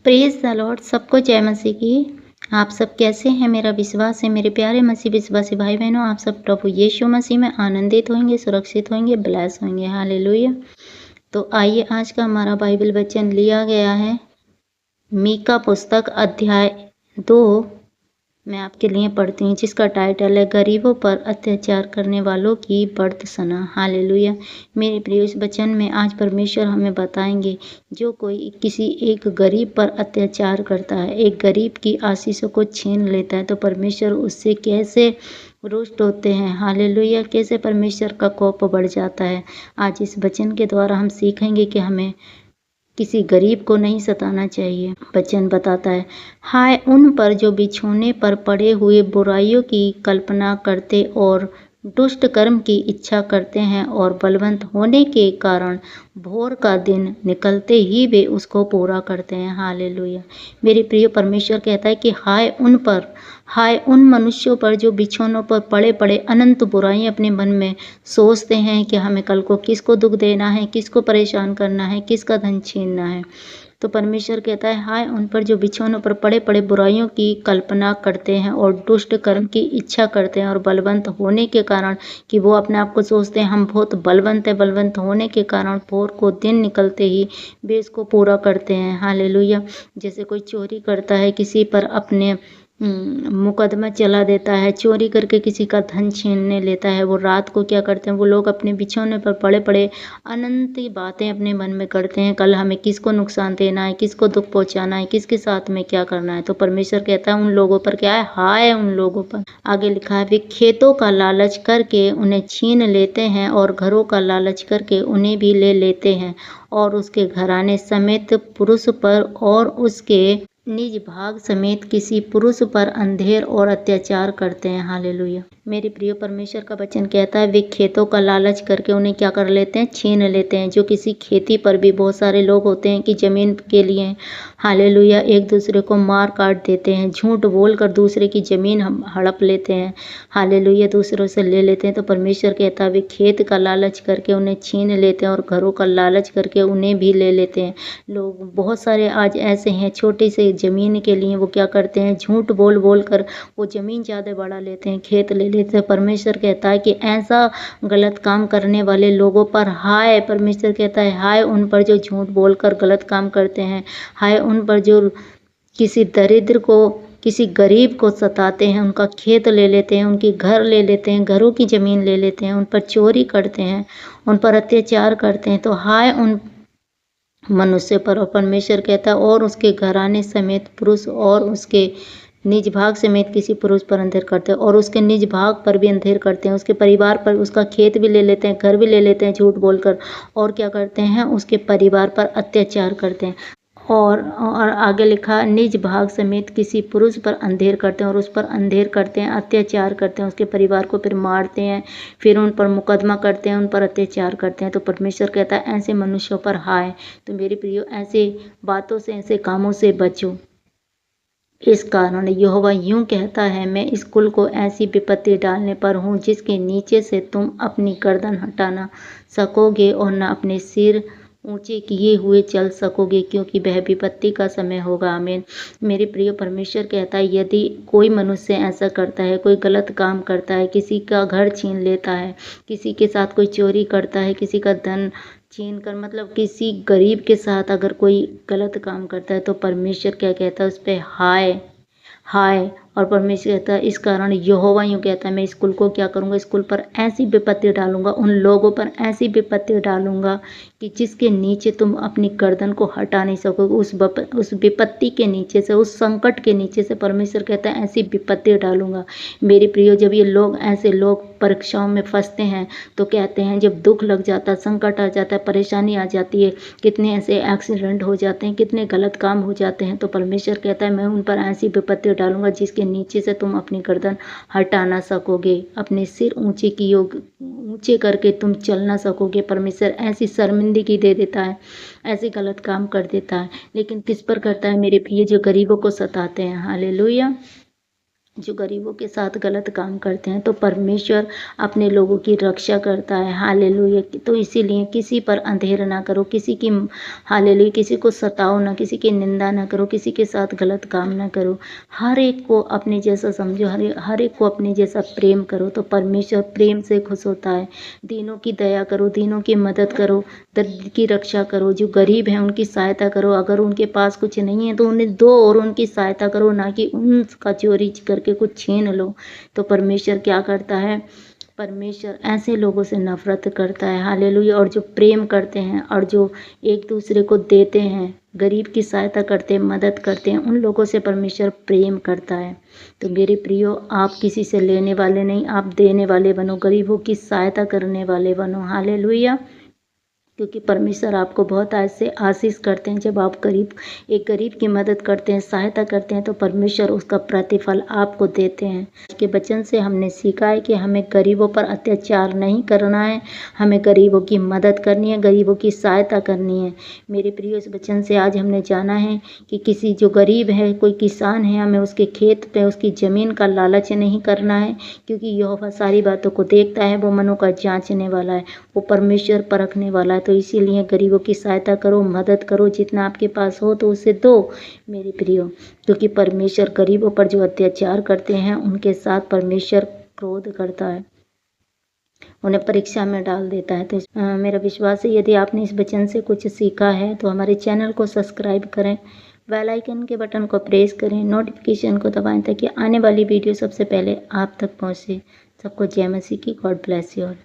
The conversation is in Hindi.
Praise the Lord. सबको जय मसीह की। आप सब कैसे हैं? मेरा विश्वास है मेरे प्यारे मसीह विश्वासी भाई बहनों, आप सब प्रभु यीशु मसीह में आनंदित होंगे, सुरक्षित होंगे, ब्लेस होंगे। हालेलुया। तो आइए, आज का हमारा बाइबल वचन लिया गया है मीका पुस्तक अध्याय 2। मैं आपके लिए पढ़ती हूँ, जिसका टाइटल है गरीबों पर अत्याचार करने वालों की भर्त्सना। हालेलुया। मेरे प्रिय, इस वचन में आज परमेश्वर हमें बताएंगे, जो कोई किसी एक गरीब पर अत्याचार करता है, एक गरीब की आशीषों को छीन लेता है, तो परमेश्वर उससे कैसे रुष्ट होते हैं। हालेलुया। कैसे परमेश्वर का कोप बढ़ जाता है। आज इस वचन के द्वारा हम सीखेंगे कि हमें किसी गरीब को नहीं सताना चाहिए। वचन बताता है, हाय उन पर जो बिछोने पर पड़े हुए बुराइयों की कल्पना करते और दुष्ट कर्म की इच्छा करते हैं, और बलवंत होने के कारण भोर का दिन निकलते ही वे उसको पूरा करते हैं। हालेलुया। मेरे प्रिय, परमेश्वर कहता है कि हाय उन पर, हाय उन मनुष्यों पर जो बिछौनों पर पड़े पड़े अनंत बुराई अपने मन में सोचते हैं कि हमें कल को किसको दुख देना है, किसको परेशान करना है, किसका धन छीनना है। तो परमेश्वर कहता है, हाय उन पर जो बिछौनों पर पड़े पड़े बुराइयों की कल्पना करते हैं और दुष्ट कर्म की इच्छा करते हैं, और बलवंत होने के कारण, कि वो अपने आप को सोचते हैं हम बहुत बलवंत है, बलवंत होने के कारण भोर को दिन निकलते ही वे इसको पूरा करते हैं। हालेलुया। जैसे कोई चोरी करता है, किसी पर अपने मुकदमा चला देता है, चोरी करके किसी का धन छीनने लेता है, वो रात को क्या करते हैं, वो लोग अपने बिछौने पर पड़े पड़े अनंत बातें अपने मन में करते हैं, कल हमें किसको नुकसान देना है, किसको दुख पहुंचाना है, किसके साथ में क्या करना है। तो परमेश्वर कहता है उन लोगों पर क्या है, हाय उन लोगों पर। आगे लिखा है, वे खेतों का लालच करके उन्हें छीन लेते हैं और घरों का लालच करके उन्हें भी ले लेते हैं, और उसके घराने समेत पुरुष पर और उसके निज भाग समेत किसी पुरुष पर अंधेर और अत्याचार करते हैं। हालेलुया। मेरे प्रिय, परमेश्वर का वचन कहता है वे खेतों का लालच करके उन्हें क्या कर लेते हैं, छीन लेते हैं। जो किसी खेती पर भी बहुत सारे लोग होते हैं कि जमीन के लिए, हालेलुया, एक दूसरे को मार काट देते हैं, झूठ बोलकर दूसरे की जमीन हड़प लेते हैं। हालेलुया। दूसरों से ले लेते हैं। तो परमेश्वर कहता है वे खेत का लालच करके उन्हें छीन लेते हैं और घरों का लालच करके उन्हें भी ले लेते हैं। लोग बहुत सारे आज ऐसे हैं, छोटी सी ज़मीन के लिए वो क्या करते हैं, झूठ बोल बोल कर वो ज़मीन ज़्यादा बढ़ा लेते हैं, खेत ले लेते हैं। परमेश्वर कहता है कि ऐसा गलत काम करने वाले लोगों पर हाय। परमेश्वर कहता है हाय उन पर जो झूठ बोलकर गलत काम करते हैं, हाय उन पर जो किसी दरिद्र को, किसी गरीब को सताते हैं, उनका खेत ले लेते हैं, उनकी घर ले लेते हैं, घरों की ज़मीन ले लेते हैं, उन पर चोरी करते हैं, उन पर अत्याचार करते हैं। तो हाय उन मनुष्य पर। और परमेश्वर कहता है और उसके घराने समेत पुरुष और उसके निज भाग समेत किसी पुरुष पर अंधेर करते हैं, और उसके निज भाग पर भी अंधेर करते हैं, उसके परिवार पर, उसका खेत भी ले लेते हैं, घर भी ले लेते हैं झूठ बोलकर, और क्या करते हैं, उसके परिवार पर अत्याचार करते हैं। और आगे लिखा, निज भाग समेत किसी पुरुष पर अंधेर करते हैं, और उस पर अंधेर करते हैं, अत्याचार करते हैं, उसके परिवार को फिर मारते हैं, फिर उन पर मुकदमा करते हैं, उन पर अत्याचार करते हैं। तो परमेश्वर कहता है ऐसे मनुष्यों पर हाय। तो मेरे प्रियो, ऐसे बातों से, ऐसे कामों से बचो। इस कारण यहोवा यूं कहता है, मैं इस कुल को ऐसी विपत्ति डालने पर हूँ जिसके नीचे से तुम अपनी गर्दन हटा ना सकोगे और न अपने सिर ऊंचे किए हुए चल सकोगे, क्योंकि वह विपत्ति का समय होगा। आमीन। मेरे प्रिय, परमेश्वर कहता है यदि कोई मनुष्य ऐसा करता है, कोई गलत काम करता है, किसी का घर छीन लेता है, किसी के साथ कोई चोरी करता है, किसी का धन छीन कर, मतलब किसी गरीब के साथ अगर कोई गलत काम करता है, तो परमेश्वर क्या कहता है, उस पर हाय हाय। और परमेश्वर कहता है इस कारण यहोवा यूं कहता है, मैं इस कुल को क्या करूँगा, इस कुल पर ऐसी विपत्ति डालूंगा, उन लोगों पर ऐसी विपत्ति डालूंगा कि जिसके नीचे तुम अपनी गर्दन को हटा नहीं सकोगे। उस विपत्ति के नीचे से, उस संकट के नीचे से परमेश्वर कहता है ऐसी विपत्ति डालूंगा। मेरे प्रियो, जब ये लोग, ऐसे लोग परीक्षाओं में फंसते हैं, तो कहते हैं जब दुख लग जाता है, संकट आ जाता है, परेशानी आ जाती है, कितने ऐसे एक्सीडेंट हो जाते हैं, कितने गलत काम हो जाते हैं, तो परमेश्वर कहता है मैं उन पर ऐसी विपत्ति डालूंगा जिसके नीचे से तुम अपनी गर्दन हटा ना सकोगे, अपने सिर ऊंचे करके तुम चल ना सकोगे। परमेश्वर ऐसी शर्मिंदगी दे देता है, ऐसे गलत काम कर देता है, लेकिन किस पर करता है मेरे प्रिय, जो गरीबों को सताते हैं। हालेलुया। जो गरीबों के साथ गलत काम करते हैं, तो परमेश्वर अपने लोगों की रक्षा करता है। हालेलुया। तो इसीलिए किसी पर अंधेर ना करो, किसी की हालेलुया किसी को सताओ ना, किसी की निंदा ना करो, किसी के साथ गलत काम ना करो। हर एक को अपने जैसा समझो, हर एक को अपने जैसा प्रेम करो, तो परमेश्वर प्रेम से खुश होता है। दीनों की दया करो, दीनों की मदद करो, दरिद्र की रक्षा करो, जो गरीब हैं उनकी सहायता करो। अगर उनके पास कुछ नहीं है तो उन्हें दो और उनकी सहायता करो, ना कि उनका चोरी करके कुछ छीन लो। तो परमेश्वर क्या करता है? परमेश्वर ऐसे लोगों से नफरत करता है। हालेलुया। और जो प्रेम करते हैं और जो एक दूसरे को देते हैं, गरीब की सहायता करते हैं, मदद करते हैं, उन लोगों से परमेश्वर प्रेम करता है। तो मेरे प्रियो, आप किसी से लेने वाले नहीं, आप देने वाले बनो, गरीबों की सहायता करने वाले बनो। हालेलुया। क्योंकि परमेश्वर आपको बहुत ऐसे आशीष करते हैं। जब आप एक गरीब की मदद करते हैं, सहायता करते हैं, तो परमेश्वर उसका प्रतिफल आपको देते हैं। आज के वचन से हमने सीखा है कि हमें गरीबों पर अत्याचार नहीं करना है, हमें गरीबों की मदद करनी है, गरीबों की सहायता करनी है। मेरे प्रिय, इस वचन से आज हमने जाना है कि किसी जो गरीब है, कोई किसान है, हमें उसके खेत पे उसकी ज़मीन का लालच नहीं करना है, क्योंकि यहोवा सारी बातों को देखता है, वो मनों का जांचने वाला है, वो परमेश्वर परखने वाला है। तो इसीलिए गरीबों की सहायता करो, मदद करो, जितना आपके पास हो तो उसे दो मेरे प्रियो। क्योंकि परमेश्वर गरीबों पर जो अत्याचार करते हैं उनके साथ परमेश्वर क्रोध करता है, उन्हें परीक्षा में डाल देता है। तो मेरा विश्वास है यदि आपने इस वचन से कुछ सीखा है तो हमारे चैनल को सब्सक्राइब करें, बेल आइकन के बटन को प्रेस करें, नोटिफिकेशन को दबाएं, ताकि आने वाली वीडियो सबसे पहले आप तक पहुंचे। सबको जय मसीह की। God bless you all.